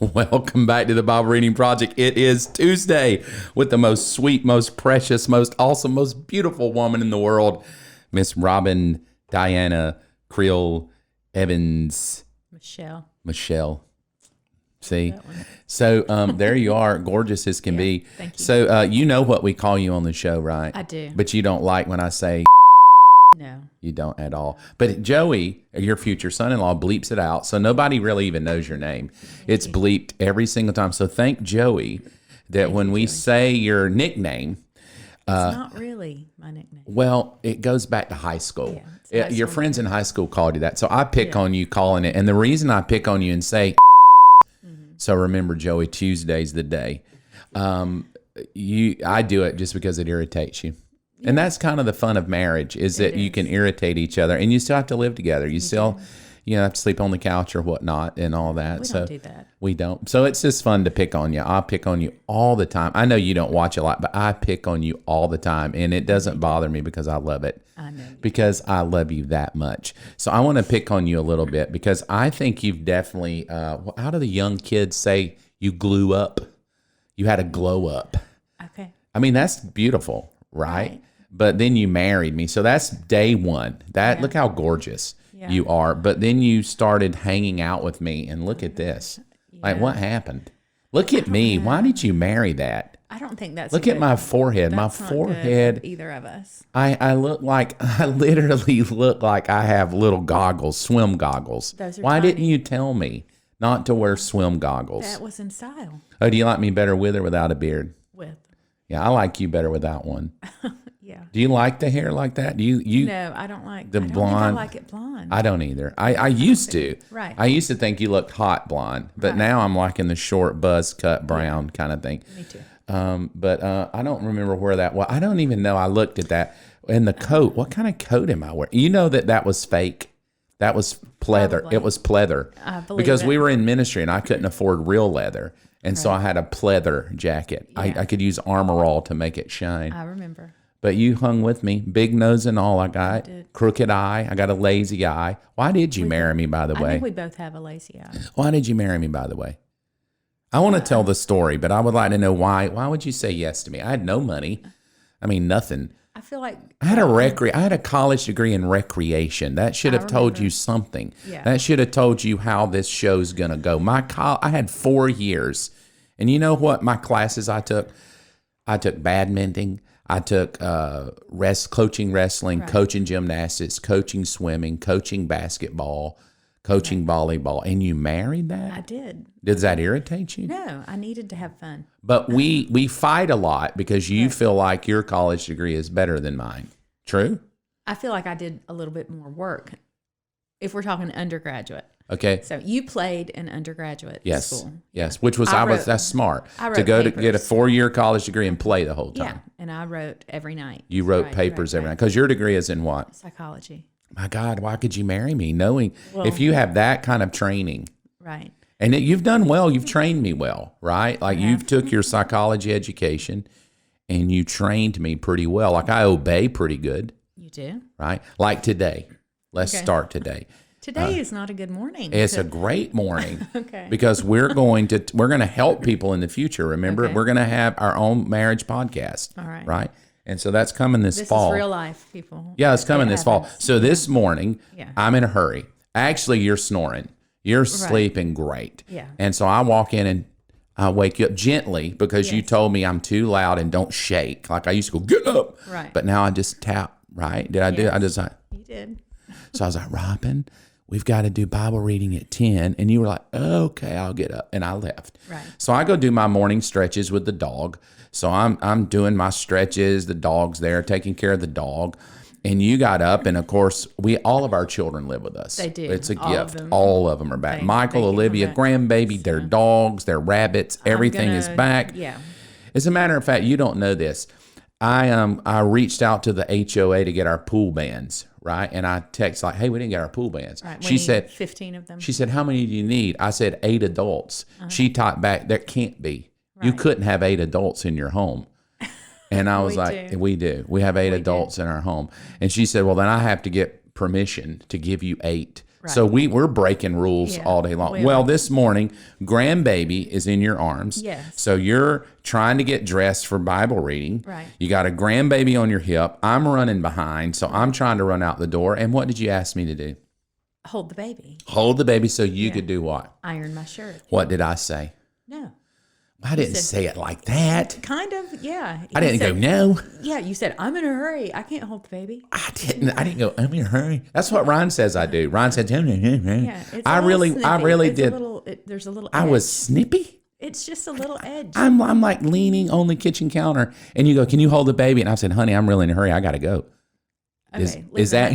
Welcome back to the Bible Reading Project. It is Tuesday with the most sweet, most precious, most awesome, most beautiful woman in the world, Miss Robbyn Diana Creel Evans. Michelle. See? So there you are, gorgeous as can be. Thank you. So you know what we call you on the show, right? I do. But you don't like when I say No. you don't at all. But Joey, your future son-in-law, bleeps it out, so nobody really even knows your name. It's bleeped every single time. So thank Joey that when we say your nickname, It's not really my nickname. well, it goes back to high school. Yeah, it's high Your school. friends in high school called you that. So I pick on you calling it. And the reason I pick on you and say, so remember, Joey, Tuesday's the day. I do it just because it irritates you. And that's kind of the fun of marriage is that you can irritate each other and you still have to live together. You still, have to sleep on the couch or whatnot and all that. We So don't do that. we don't. So it's just fun to pick on you. I pick on you all the time. I know you don't watch a lot, but I pick on you all the time. And it doesn't bother me because I love it. I know. Because I love you that much. So I want to pick on you a little bit because I think you've definitely, how do the young kids say you glue up? You had a glow up. Okay. I mean, that's beautiful, right? Right. But then you married me. So that's day one. Look how gorgeous you are. But then you started hanging out with me and look at this. Like what happened? Look at me. Why did you marry that? I don't think that's Look at my forehead. My that's not good forehead. for either of us. I literally look like I have little goggles, swim goggles. Those are Why tiny. didn't you tell me not to wear swim goggles? That was in style. Oh, do you like me better with or without a beard? With. Yeah, I like you better without one. Yeah. Do you like the hair like that? Do you? No, I don't like The I don't blonde- Think I like it blonde. I don't either. I used to. Right. I used to think you looked hot blonde, but now I'm liking the short buzz cut brown kind of thing. Me too. But I don't remember where that was. I don't even know. I looked at that. And the coat, what kind of coat am I wearing? You know that was fake. That was pleather. Probably. It was pleather. I believe because it. we were in ministry and I couldn't afford real leather. And so I had a pleather jacket. Yeah. I could use Armor All to make it shine. I remember. But you hung with me. Big nose and all I got. did. Crooked eye. I got a lazy eye. Why did you marry me, by the I way? think we both have a lazy eye. Why did you marry me, by the way? I want to tell the story, but I would like to know why. Why would you say yes to me? I had no money. I mean, nothing. I feel like I had a college degree in recreation. That should have told you something. Yeah. That should have told you how this show's going to go. I had 4 years. And you know what my classes I took? I took badminton. I took coaching wrestling, coaching gymnastics, coaching swimming, coaching basketball, coaching volleyball. And you married that? I did. Does that irritate you? No, I needed to have fun. But we fight a lot because you feel like your college degree is better than mine. True? I feel like I did a little bit more work if we're talking undergraduate. Okay. So you played in undergraduate Yes. school. Yes. Which was that's smart. I To wrote go to get a papers. 4-year college degree and play the whole time. Yeah, and I wrote every night. You wrote papers every night because your degree is in what? Psychology. My God, why could you marry me knowing if you have that kind of training? Right. And you've done well. You've trained me well, right? Like you've took your psychology education and you trained me pretty well. Like I obey pretty good, You do? right? Like today. Let's start today. Today is not a good morning. It's a great morning Okay. because we're going to help people in the future. Remember, Okay. we're going to have our own marriage podcast. All right. Right. And so that's coming this This fall. is real life, people. Yeah, it's coming It this fall. happens. So this morning, Yeah. I'm in a hurry. Actually, you're snoring. You're sleeping great. Yeah. And so I walk in and I wake you up gently because you told me I'm too loud and don't shake. Like I used to go, get up. Right. But now I just tap, right? Did I do? I just like, You did. so I was like, Robyn, we've got to do Bible reading at 10. And you were like, okay, I'll get up. And I left. Right. So I go do my morning stretches with the dog. So I'm doing my stretches. The dog's there taking care of the dog. And you got up, and of course, all of our children live with us. They do. It's a All of gift. them. All of them are back. They Michael, came Olivia, back. grandbaby, their dogs, their rabbits, everything is back. Yeah. As a matter of fact, you don't know this. I reached out to the HOA to get our pool bands, right? And I text like, hey, we didn't get our pool bands. Right. She said, 15 of them. she said, how many do you need? I said, 8 adults. She typed back, there can't be. You couldn't have 8 adults in your home. And I was like, do. we do. We have 8 adults in our home. And she said, well, then I have to get permission to give you 8 Right. So we're breaking rules Yeah. all day long. Well, this morning, grandbaby is in your arms. Yes. So you're trying to get dressed for Bible reading. Right. You got a grandbaby on your hip. I'm running behind, so I'm trying to run out the door. And what did you ask me to do? Hold the baby. Hold the baby so you could do what? Iron my shirt. What did I say? No. I didn't say it like that. Kind of, yeah. I didn't go, no. Yeah, you said, I'm in a hurry. I can't hold the baby. I didn't go, I'm in a hurry. That's what Ryan says I do. Ryan said, Yeah, it's I really it's did. There's a little edge. I was snippy. It's just a little edge. I'm like leaning on the kitchen counter, and you go, can you hold the baby? And I said, honey, I'm really in a hurry. I got to go. Okay, Is that?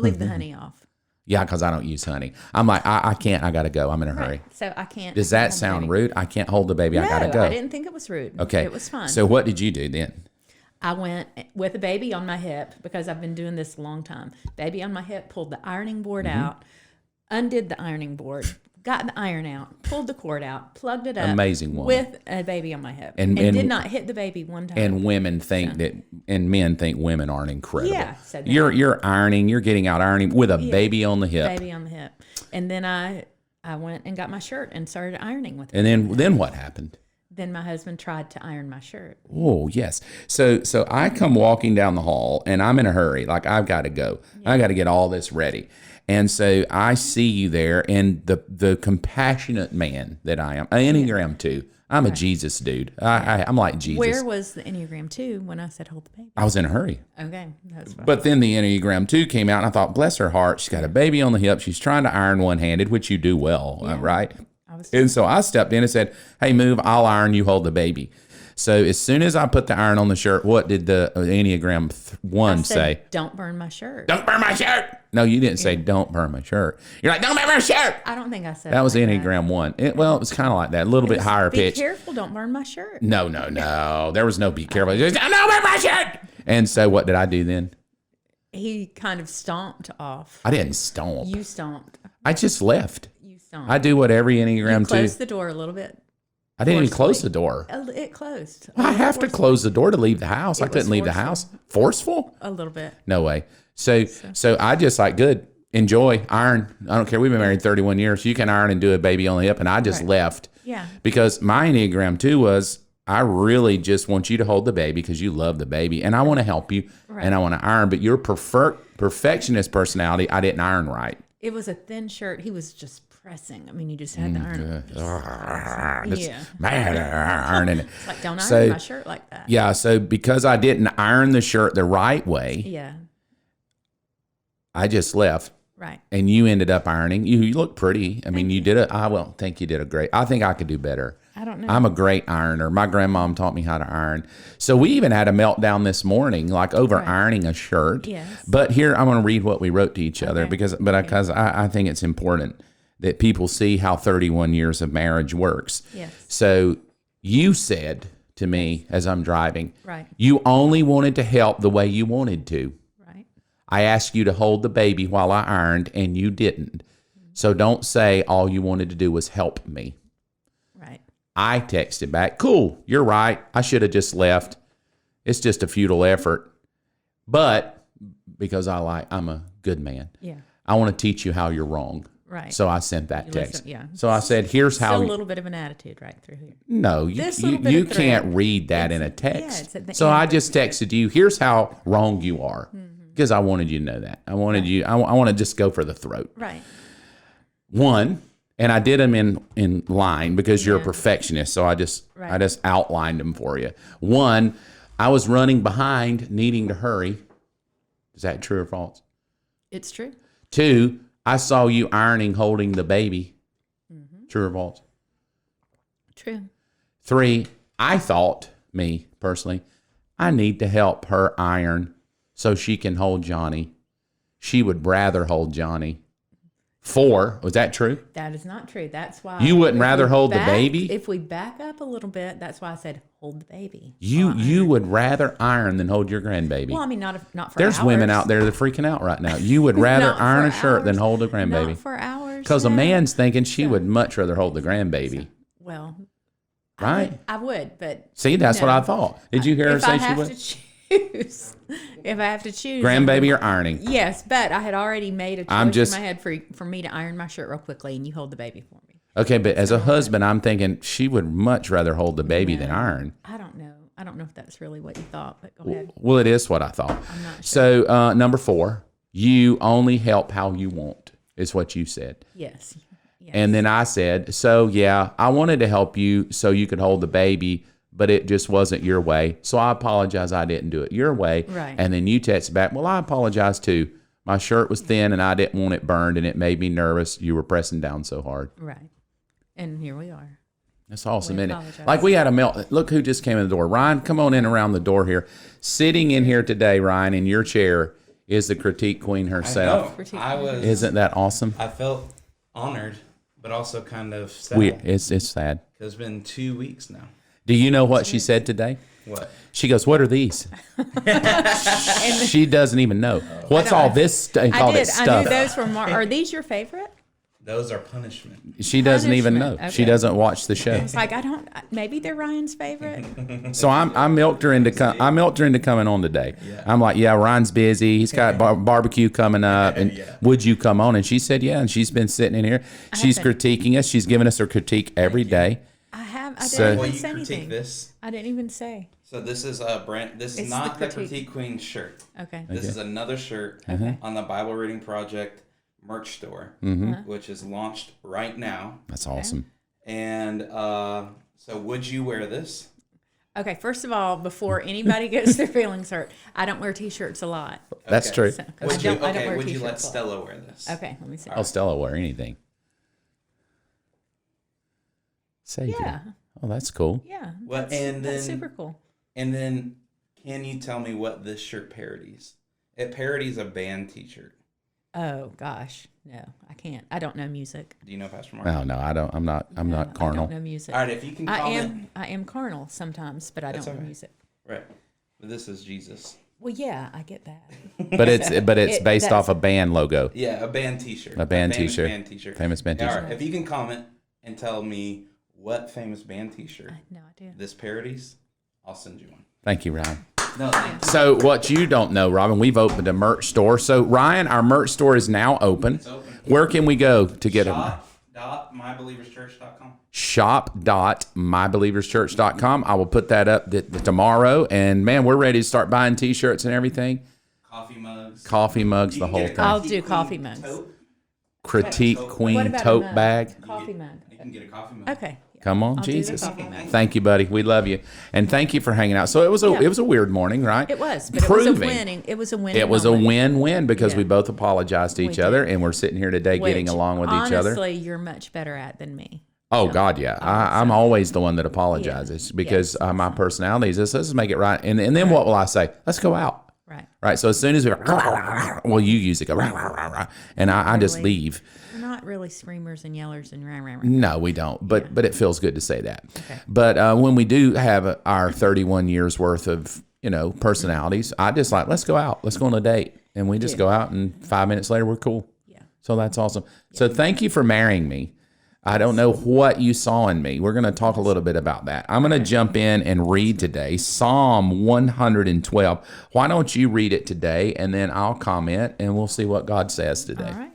leave the honey off. Yeah, because I don't use honey. I'm like, I can't. I got to go. I'm in a hurry. So I can't. Does that sound rude? I can't hold the baby. I got to No, go. I didn't think it was rude. Okay. It was fun. So what did you do then? I went with a baby on my hip because I've been doing this a long time. Baby on my hip, pulled the ironing board Mm-hmm. out, undid the ironing board, got the iron out, pulled the cord out, plugged it up. Amazing woman. With a baby on my hip. And did not hit the baby one time. And women think that, and men think women aren't incredible. Yeah, so that- you're ironing, you're getting out ironing with a baby on the hip. Baby on the hip. And then I went and got my shirt and started ironing with it. And then what happened? Then my husband tried to iron my shirt. Oh, yes. So I come walking down the hall and I'm in a hurry. Like, I've got to go. Yeah. I got to get all this ready. And so I see you there, and the compassionate man that I am, Enneagram 2. I'm a Jesus dude. I'm like Jesus. Where was the Enneagram 2 when I said hold the baby? I was in a hurry. Okay. That's fine. But then the Enneagram 2 came out, and I thought, bless her heart, she's got a baby on the hip. She's trying to iron one-handed, which you do well, right? And so I stepped in and said, hey, move, I'll iron, you hold the baby. So as soon as I put the iron on the shirt, what did the Enneagram 1 say? Don't burn my shirt. Don't burn my shirt. No, you didn't say don't burn my shirt. You're like, don't burn my shirt. I don't think I said that. Was like Enneagram 1. It was kind of like that, a little bit higher pitch. Be careful, don't burn my shirt. No. There was no be careful. Just, don't burn my shirt. And so what did I do then? He kind of stomped off. I didn't stomp. You stomped. I just left. You stomped. I do what every Enneagram 2. Closed the door a little bit. I didn't even close the door. It closed. I have to close the door to leave the house. I couldn't leave the house. Forceful? A little bit. No way. So I just like, good, enjoy, iron. I don't care. We've been married 31 years. You can iron and do a baby on the hip. And I just left. Yeah. Because my Enneagram 2 was, I really just want you to hold the baby because you love the baby. And I want to help you. And I want to iron. But your perfectionist personality, I didn't iron right. It was a thin shirt. He was just pressing. I mean, you just had to iron it. Ironing it. It's like, don't iron my shirt like that. Yeah, so because I didn't iron the shirt the right way, I just left. Right. And you ended up ironing. You look pretty. I mean, you did it. I don't think you did a great. I think I could do better. I don't know. I'm a great ironer. My grandmom taught me how to iron. So we even had a meltdown this morning, like over ironing a shirt. Yes. But here, I'm going to read what we wrote to each other because I think it's important that people see how 31 years of marriage works. Yes. So you said to me as I'm driving, you only wanted to help the way you wanted to. Right. I asked you to hold the baby while I ironed, and you didn't. So don't say all you wanted to do was help me. Right. I texted back, cool, you're right. I should have just left. It's just a futile effort. But because I'm a good man. Yeah. I want to teach you how you're wrong. Right. So I sent that text. So I said, here's how. Still a little bit of an attitude right through here. No, you can't read that in a text. So I just texted you, here's how wrong you are. Because I wanted you to know that. I wanted you, I want to just go for the throat. Right. One, and I did them in line because you're a perfectionist. So I just outlined them for you. One, I was running behind, needing to hurry. Is that true or false? It's true. Two, I saw you ironing, holding the baby. True or false? True. Three, I thought, me personally, I need to help her iron so she can hold Johnny. She would rather hold Johnny. Four, was that true? That is not true. That's why you wouldn't rather hold the baby. If we back up a little bit, that's why I said hold the baby. You would rather iron than hold your grandbaby. Well, I mean, not for There's hours. women out there that are freaking out right now. You would rather iron a shirt than hold a grandbaby. Not for hours. Because a man's thinking she would much rather hold the grandbaby. Well, right? I would, but see, that's what I thought. Did you hear her say she would? choose, if I have to choose, grandbaby or ironing? yes, but I had already made a choice in my head for me to iron my shirt real quickly, and you hold the baby for me. Okay, but as a husband, I'm thinking she would much rather hold the baby than iron. I don't know. I don't know if that's really what you thought, but go ahead. Well, it is what I thought. I'm not sure. So number 4, you only help how you want, is what you said. Yes. And then I said, so yeah, I wanted to help you so you could hold the baby, but it just wasn't your way. So I apologize I didn't do it your way. Right. And then you text back, well, I apologize too. My shirt was thin and I didn't want it burned and it made me nervous. You were pressing down so hard. Right. And here we are. That's awesome, isn't it? apologize. Like we had a melt. Look who just came in the door. Ryan, come on in around the door here. Sitting in here today, Ryan, in your chair is the critique queen herself. I was. Isn't that awesome? I felt honored, but also kind of sad. It's sad. It's been 2 weeks now. Do you know what she said today? What? She goes, what are these? She doesn't even know. What's all this? Called I it did. stuff. I knew those were more. Are these your favorite? Those are punishment. She doesn't even know. Punishment. She Okay. doesn't watch the show. It's like I don't. Maybe they're Ryan's favorite. So I milked her into coming on today. Yeah. I'm like, yeah, Ryan's busy. He's got barbecue coming up, and Yeah. would you come on? And she said, yeah. And she's been sitting in here. She's been. critiquing us. She's giving us her critique every day. I have. I So- didn't Well, even you say critique anything. this. I didn't even say. So this is a brand. This is It's not the the critique. Critique Queen shirt. Okay. This is another shirt on the Bible Reading Project merch store, which is launched right now. That's awesome. And so, would you wear this? Okay. First of all, before anybody gets their feelings hurt, I don't wear T-shirts a lot. That's Okay. true. So, 'cause Would I don't wear would you let T-shirts a lot. Stella wear this? Okay. Let me see. Oh, Stella wear anything. Say Yeah. Oh, that's cool. Yeah. What? That's super cool. And then, can you tell me what this shirt parodies? It parodies a band T-shirt. Oh gosh, no, I can't. I don't know music. Do you know Pastor Mark? Oh no, I don't. I'm not I carnal. don't know music. All right, if you can comment. I am carnal sometimes, but I That's don't know okay. music. Right. But this is Jesus. Well, yeah, I get that. But it's based off a band logo. Yeah, a band T-shirt. A band famous T-shirt. Band T-shirt. Famous band All T-shirt. right, if you can comment and tell me what famous band T-shirt I have no idea. this parodies, I'll send you one. Thank you, Ryan. No, thank you. So what you don't know, Robin, we've opened a merch store. So Ryan, our merch store is now open. It's open. Where can we go to get them? Shop.mybelieverschurch.com. Shop.mybelieverschurch.com. I will put that up tomorrow. And man, we're ready to start buying T-shirts and everything. Coffee mugs. Coffee mugs, You the can whole get a thing. I'll Critique do coffee Queen mugs. tote. Critique What Queen What about tote a mug? bag. Coffee mug. You can get a coffee mug. Okay. yeah. Come on, I'll do the Jesus. coffee mug. Thank you, buddy. We love you. And thank you for hanging out. So it was a weird morning, right? It was, but it was a Proving. winning. It was a winning. It was a moment. win-win because Yeah. we both apologized to each did. other, and we're sitting here today getting Which, along with each other. Honestly, you're much better at than me. Oh God, yeah. I'm always the one that apologizes because Yes. my personality is this. Let's make it right. And then what will I say? Let's go out. Right. Right. So as soon as we well, you use it, go and I just Really? leave. We're not really screamers and yellers and rah, rah, rah. No, we don't. But it feels good to say that. But when we do have our 31 years worth of personalities, I just like let's go out. Let's go on a date, and we just go out, and 5 minutes later we're cool. Yeah. So that's awesome. So thank you for marrying me. I don't know what you saw in me. We're going to talk a little bit about that. I'm going to jump in and read today Psalm 112. Why don't you read it today, and then I'll comment, and we'll see what God says today. All right.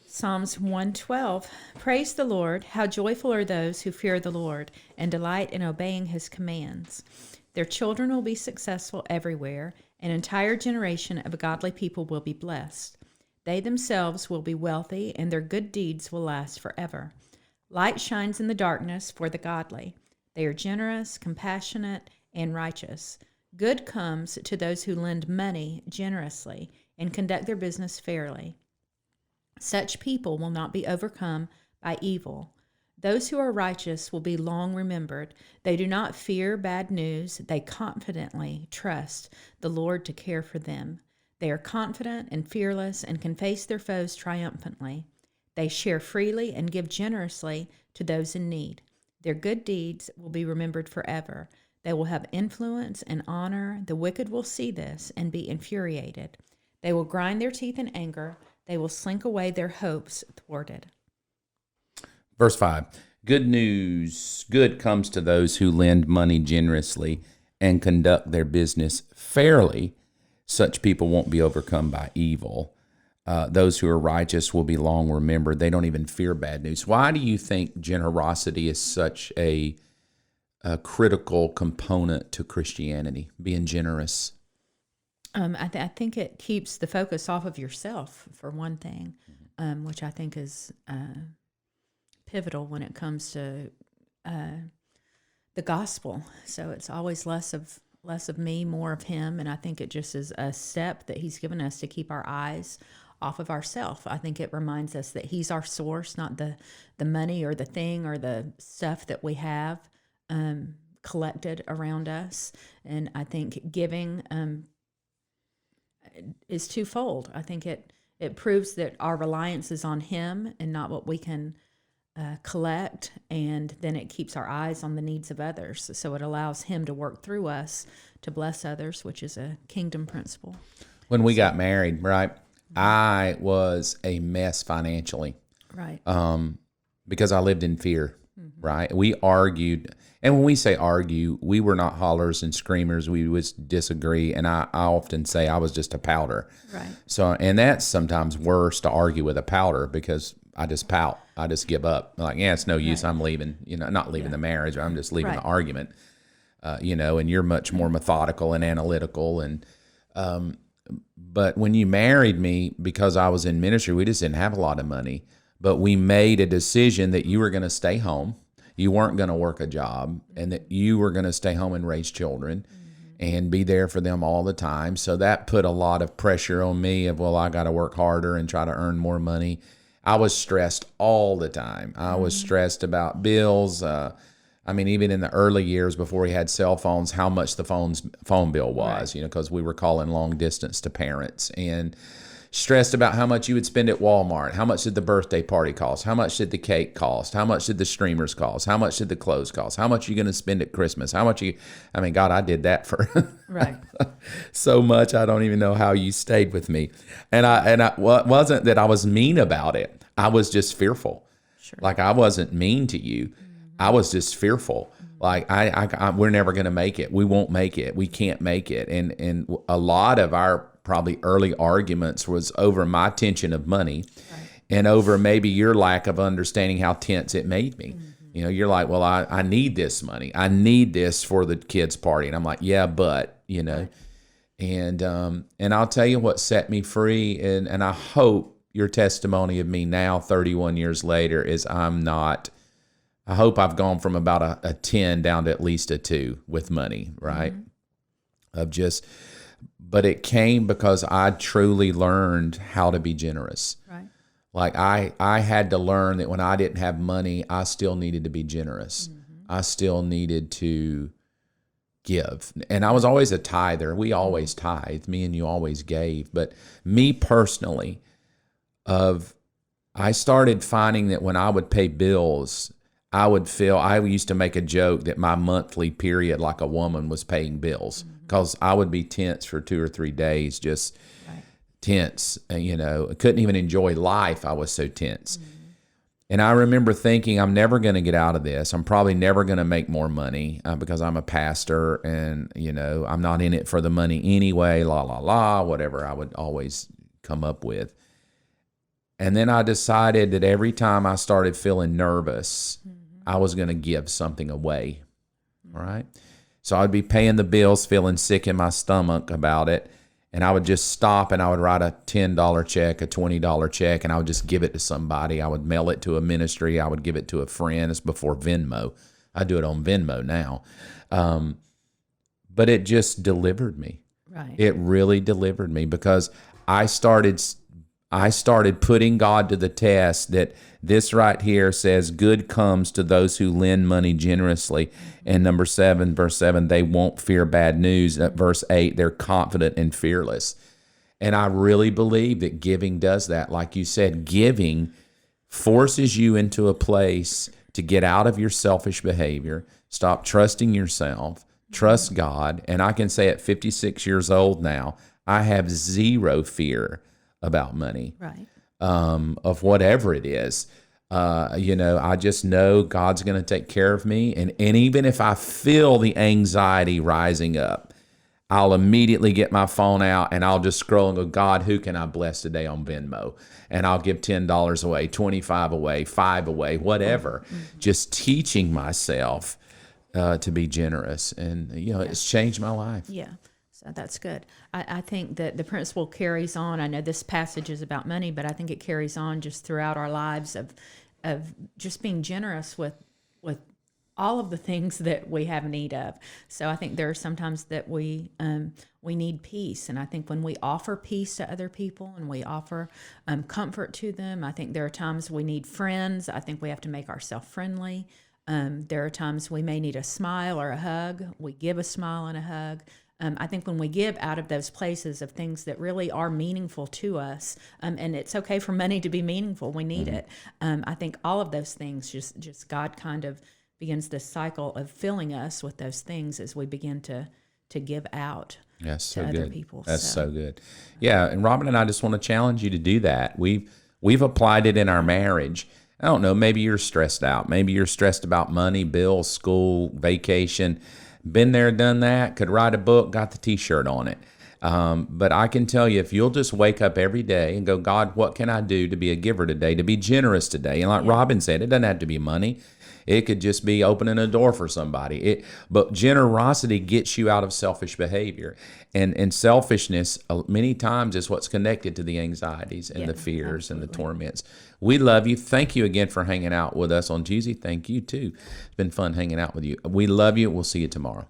Psalms 112. Praise the Lord. How joyful are those who fear the Lord and delight in obeying his commands. Their children will be successful everywhere. An entire generation of godly people will be blessed. They themselves will be wealthy, and their good deeds will last forever. Light shines in the darkness for the godly. They are generous, compassionate, and righteous. Good comes to those who lend money generously and conduct their business fairly. Such people will not be overcome by evil. Those who are righteous will be long remembered. They do not fear bad news. They confidently trust the Lord to care for them. They are confident and fearless and can face their foes triumphantly. They share freely and give generously to those in need. Their good deeds will be remembered forever. They will have influence and honor. The wicked will see this and be infuriated. They will grind their teeth in anger. They will slink away their hopes thwarted. Verse 5. Good news. Good comes to those who lend money generously and conduct their business fairly, such people won't be overcome by evil. Those who are righteous will be long remembered. They don't even fear bad news. Why do you think generosity is such a critical component to Christianity, being generous? I think it keeps the focus off of yourself, for one thing, which I think is pivotal when it comes to the gospel. So it's always less of me, more of him, and I think it just is a step that he's given us to keep our eyes off of ourself. I think it reminds us that he's our source, not the money or the thing or the stuff that we have collected around us. And I think giving is twofold. I think it proves that our reliance is on him and not what we can collect, and then it keeps our eyes on the needs of others. So it allows him to work through us to bless others, which is a kingdom principle. When we got married, right, I was a mess financially. Right. Because I lived in fear, right? We argued, and when we say argue, we were not hollers and screamers. We would disagree, and I often say I was just a pouter. Right. So, and that's sometimes worse to argue with a pouter, because I just pout. I just give up. Like, yeah, it's no use. I'm leaving, not leaving the marriage. I'm just leaving the argument, and you're much more methodical and analytical. And, but when you married me, because I was in ministry, we just didn't have a lot of money, but we made a decision that you were going to stay home. You weren't going to work a job, and that you were going to stay home and raise children and be there for them all the time. So that put a lot of pressure on me of, well, I got to work harder and try to earn more money. I was stressed all the time. I was stressed about bills. Even in the early years before we had cell phones, how much the phone bill was, because we were calling long distance to parents, and stressed about how much you would spend at Walmart. How much did the birthday party cost? How much did the cake cost? How much did the streamers cost? How much did the clothes cost? How much are you going to spend at Christmas? God, I did that for right. so much. I don't even know how you stayed with me. And I wasn't that I was mean about it. I was just fearful. Sure. Like, I wasn't mean to you. I was just fearful. Like, we're never going to make it. We won't make it. We can't make it. And a lot of our probably early arguments was over my tension of money, and over maybe your lack of understanding how tense it made me. You're like, well, I need this money. I need this for the kids' party. And I'm like, yeah, but, Right. And I'll tell you what set me free. And I hope your testimony of me now, 31 years later, is I hope I've gone from about a 10 down to at least a 2 with money, right? But it came because I truly learned how to be generous. Right. Like, I had to learn that when I didn't have money, I still needed to be generous. I still needed to give. And I was always a tither. We always tithed. Me and you always gave. But me personally, I started finding that when I would pay bills, I used to make a joke that my monthly period, like a woman, was paying bills, because I would be tense for 2 or 3 days, just tense. I couldn't even enjoy life. I was so tense. And I remember thinking, I'm never going to get out of this. I'm probably never going to make more money because I'm a pastor, and, I'm not in it for the money anyway, whatever I would always come up with. And then I decided that every time I started feeling nervous, I was going to give something away, all right? So I'd be paying the bills, feeling sick in my stomach about it, and I would just stop and I would write a $10 check, a $20 check, and I would just give it to somebody. I would mail it to a ministry. I would give it to a friend. It's before Venmo. I do it on Venmo now. But it just delivered me. Right. It really delivered me, because I started putting God to the test. That this right here says, good comes to those who lend money generously. And verse 7, they won't fear bad news. At verse 8, they're confident and fearless. And I really believe that giving does that. Like you said, giving forces you into a place to get out of your selfish behavior, stop trusting yourself, trust God. And I can say at 56 years old now, I have zero fear about money, right? Of whatever it is. I just know God's going to take care of me. And even if I feel the anxiety rising up, I'll immediately get my phone out and I'll just scroll and go, God, who can I bless today on Venmo? And I'll give $10 away, 25 away, 5 away, whatever. Just teaching myself to be generous. And, it's changed my life. Yeah. So that's good. I think that the principle carries on. I know this passage is about money, but I think it carries on just throughout our lives of just being generous with all of the things that we have need of. So I think there are sometimes that we need peace, and I think when we offer peace to other people and we offer comfort to them, I think there are times we need friends. I think we have to make ourselves friendly. There are times we may need a smile or a hug. We give a smile and a hug. I think when we give out of those places of things that really are meaningful to us, and it's okay for money to be meaningful, we need it. I think all of those things, just God kind of begins this cycle of filling us with those things as we begin to give out to other people. That's so good. Yeah, and Robyn and I just want to challenge you to do that. We've applied it in our marriage. I don't know, maybe you're stressed out. Maybe you're stressed about money, bills, school, vacation. Been there, done that, could write a book, got the T-shirt on it. But I can tell you, if you'll just wake up every day and go, God, what can I do to be a giver today, to be generous today? And like Robyn said, it doesn't have to be money. It could just be opening a door for somebody. But generosity gets you out of selfish behavior. And selfishness, many times, is what's connected to the anxieties and the fears and the torments. We love you. Thank you again for hanging out with us on Tuesday. Thank you, too. It's been fun hanging out with you. We love you. We'll see you tomorrow.